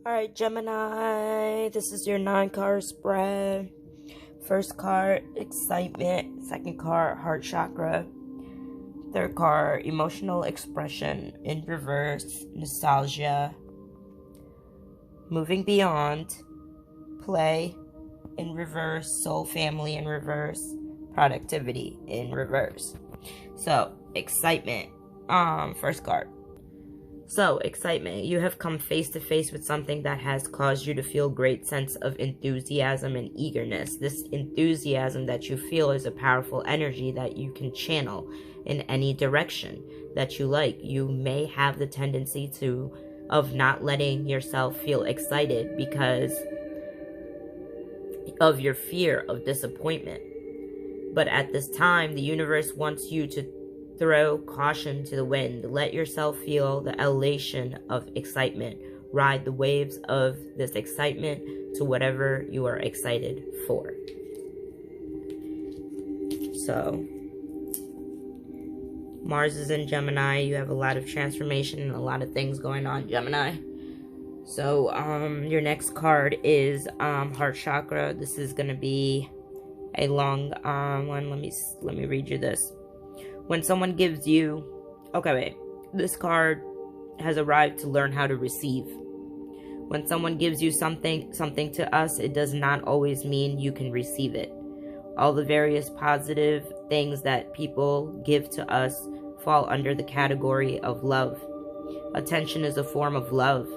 Alright, Gemini, this is your 9-card spread. First card, excitement. Second card, heart chakra. Third card, emotional expression in reverse, nostalgia. Moving beyond, play in reverse, soul family in reverse, productivity in reverse. So, excitement. First card. So, excitement. You have come face to face with something that has caused you to feel great sense of enthusiasm and eagerness. This enthusiasm that you feel is a powerful energy that you can channel in any direction that you like. You may have the tendency of not letting yourself feel excited because of your fear of disappointment. But at this time, the universe wants you to throw caution to the wind. Let yourself feel the elation of excitement. Ride the waves of this excitement to whatever you are excited for. So, Mars is in Gemini. You have a lot of transformation and a lot of things going on, Gemini. So, your next card is heart chakra. This is going to be a long one. Let me read you this. When someone gives you... Okay, wait. This card has arrived to learn how to receive. When someone gives you something to us, it does not always mean you can receive it. All the various positive things that people give to us fall under the category of love. Attention is a form of love.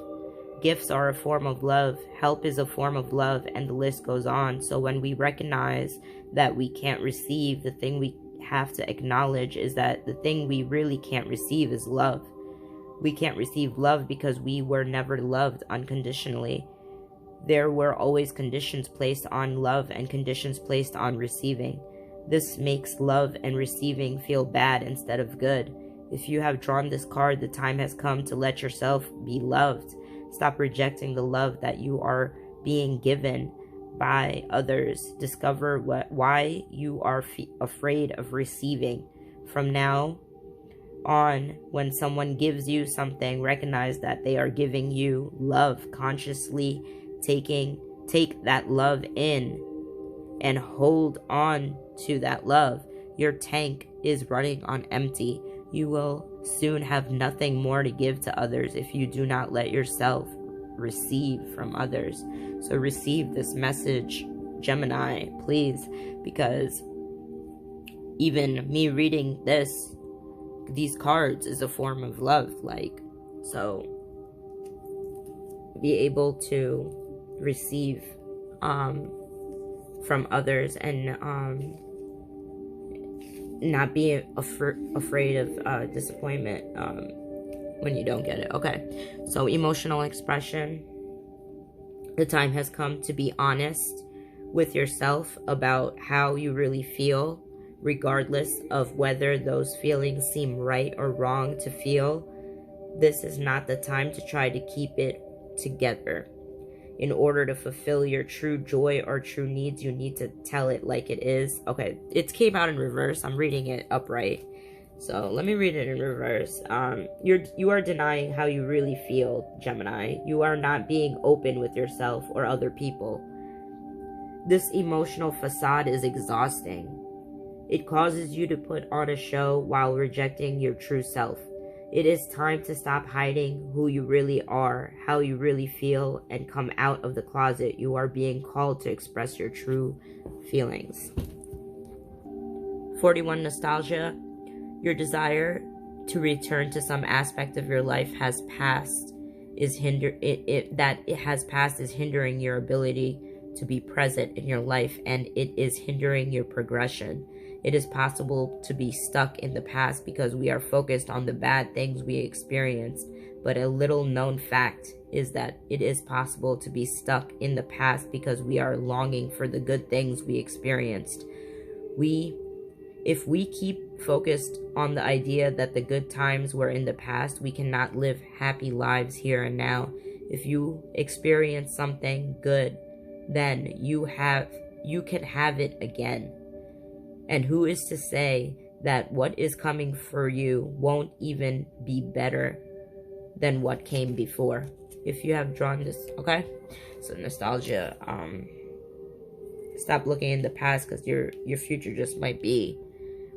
Gifts are a form of love. Help is a form of love, and the list goes on. So when we recognize that we can't receive, the thing we have to acknowledge is that the thing we really can't receive is love. We can't receive love because we were never loved unconditionally. There were always conditions placed on love and conditions placed on receiving. This makes love and receiving feel bad instead of good. If you have drawn this card, the time has come to let yourself be loved. Stop rejecting the love that you are being given by others. Discover why you are afraid of receiving. From now on, when someone gives you something, recognize that they are giving you love. Consciously take that love in and hold on to that love. Your tank is running on empty. You will soon have nothing more to give to others if you do not let yourself receive from others. So receive this message, Gemini, please, because even me reading these cards is a form of love. So be able to receive from others and not be afraid of disappointment when you don't get it. Okay, so emotional expression. The time has come to be honest with yourself about how you really feel, regardless of whether those feelings seem right or wrong to feel. This is not the time to try to keep it together. In order to fulfill your true joy or true needs, you need to tell it like it is. Okay, it came out in reverse. I'm reading it upright. So let me read it in reverse. You are denying how you really feel, Gemini. You are not being open with yourself or other people. This emotional facade is exhausting. It causes you to put on a show while rejecting your true self. It is time to stop hiding who you really are, how you really feel, and come out of the closet. You are being called to express your true feelings. 41, nostalgia. Your desire to return to some aspect of your life has passed is hindering your ability to be present in your life, and it is hindering your progression. It is possible to be stuck in the past because we are focused on the bad things we experienced, but a little known fact is that it is possible to be stuck in the past because we are longing for the good things we experienced. If we keep focused on the idea that the good times were in the past, we cannot live happy lives here and now. If you experience something good, then you can have it again. And who is to say that what is coming for you won't even be better than what came before? if you have drawn this, okay? So nostalgia, stop looking in the past, because your future just might be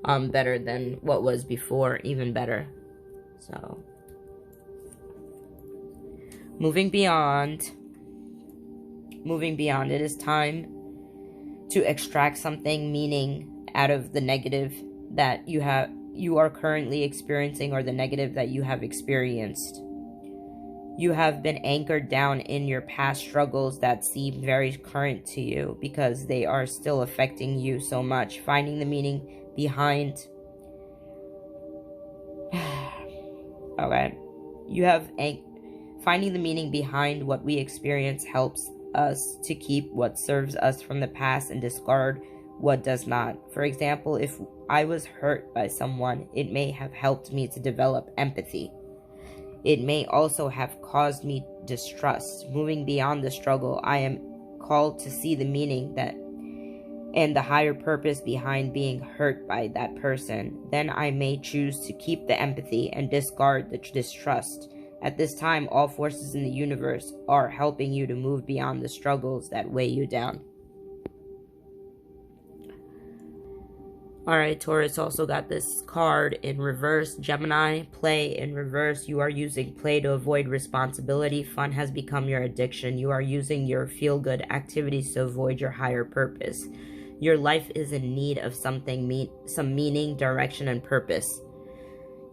better than what was before, even better. So moving beyond, it is time to extract something meaning out of the negative that you are currently experiencing, or the negative that you have experienced. You have been anchored down in your past struggles that seem very current to you because they are still affecting you so much. Finding the meaning behind finding the meaning behind what we experience helps us to keep what serves us from the past and discard what does not. For example, if I was hurt by someone, it may have helped me to develop empathy. It may also have caused me distrust. Moving beyond the struggle, I am called to see the meaning and the higher purpose behind being hurt by that person. Then I may choose to keep the empathy and discard the distrust. At this time, all forces in the universe are helping you to move beyond the struggles that weigh you down. Alright, Taurus also got this card in reverse. Gemini, play in reverse. You are using play to avoid responsibility. Fun has become your addiction. You are using your feel-good activities to avoid your higher purpose. Your life is in need of some meaning, direction, and purpose.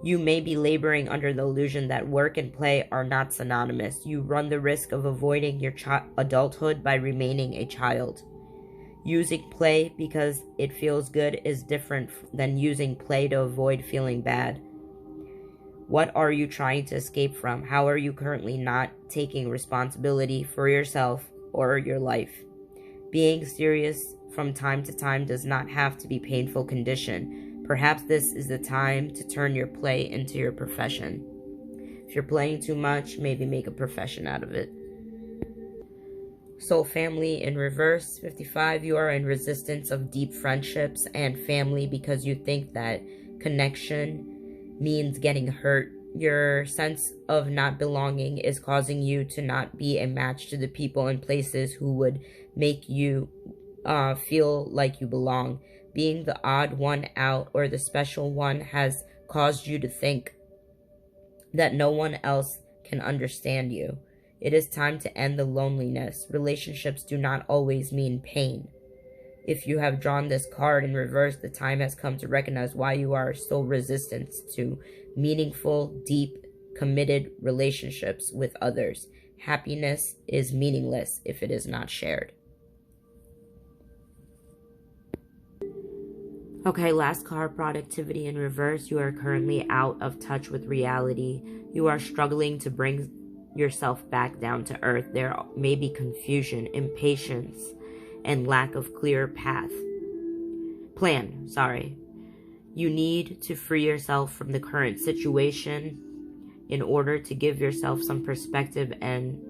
You may be laboring under the illusion that work and play are not synonymous. You run the risk of avoiding your adulthood by remaining a child. Using play because it feels good is different than using play to avoid feeling bad. What are you trying to escape from? How are you currently not taking responsibility for yourself or your life? Being serious from time to time does not have to be a painful condition. Perhaps this is the time to turn your play into your profession. If you're playing too much, maybe make a profession out of it. Soul family in reverse, 55, you are in resistance of deep friendships and family because you think that connection means getting hurt. Your sense of not belonging is causing you to not be a match to the people and places who would make you feel like you belong. Being the odd one out or the special one has caused you to think that no one else can understand you. It is time to end the loneliness. Relationships do not always mean pain. If you have drawn this card in reverse, the time has come to recognize why you are so resistant to meaningful, deep, committed relationships with others. Happiness is meaningless if it is not shared. Okay, last card, productivity in reverse. You are currently out of touch with reality. You are struggling to bring yourself back down to earth. There may be confusion, impatience, and lack of clear plan. You need to free yourself from the current situation in order to give yourself some perspective and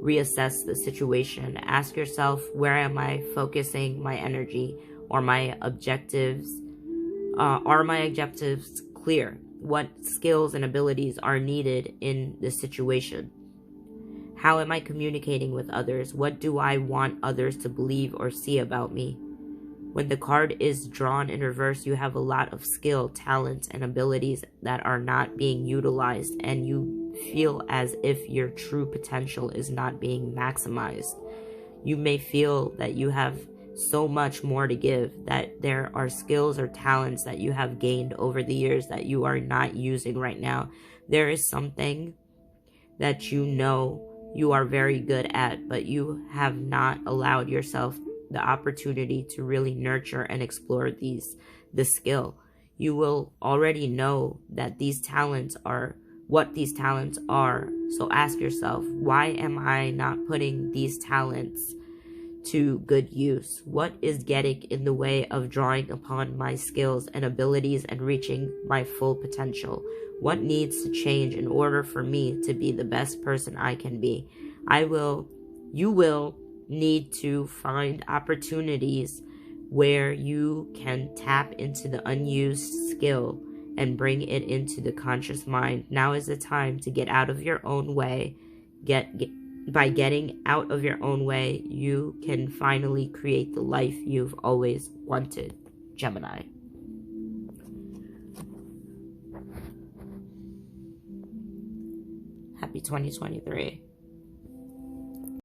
reassess the situation. Ask yourself, where am I focusing my energy? Are my objectives clear? What skills and abilities are needed in this situation? How am I communicating with others? What do I want others to believe or see about me? When the card is drawn in reverse, you have a lot of skill, talents, and abilities that are not being utilized, and you feel as if your true potential is not being maximized. You may feel that you have so much more to give, that there are skills or talents that you have gained over the years that you are not using right now. There is something that you know you are very good at, but you have not allowed yourself the opportunity to really nurture and explore the skill. You will already know that these talents are what these talents are. So ask yourself, why am I not putting these talents to good use? What is getting in the way of drawing upon my skills and abilities and reaching my full potential? What needs to change in order for me to be the best person I can be? You will need to find opportunities where you can tap into the unused skill and bring it into the conscious mind. Now is the time to get out of your own way, By getting out of your own way, you can finally create the life you've always wanted, Gemini. Happy 2023.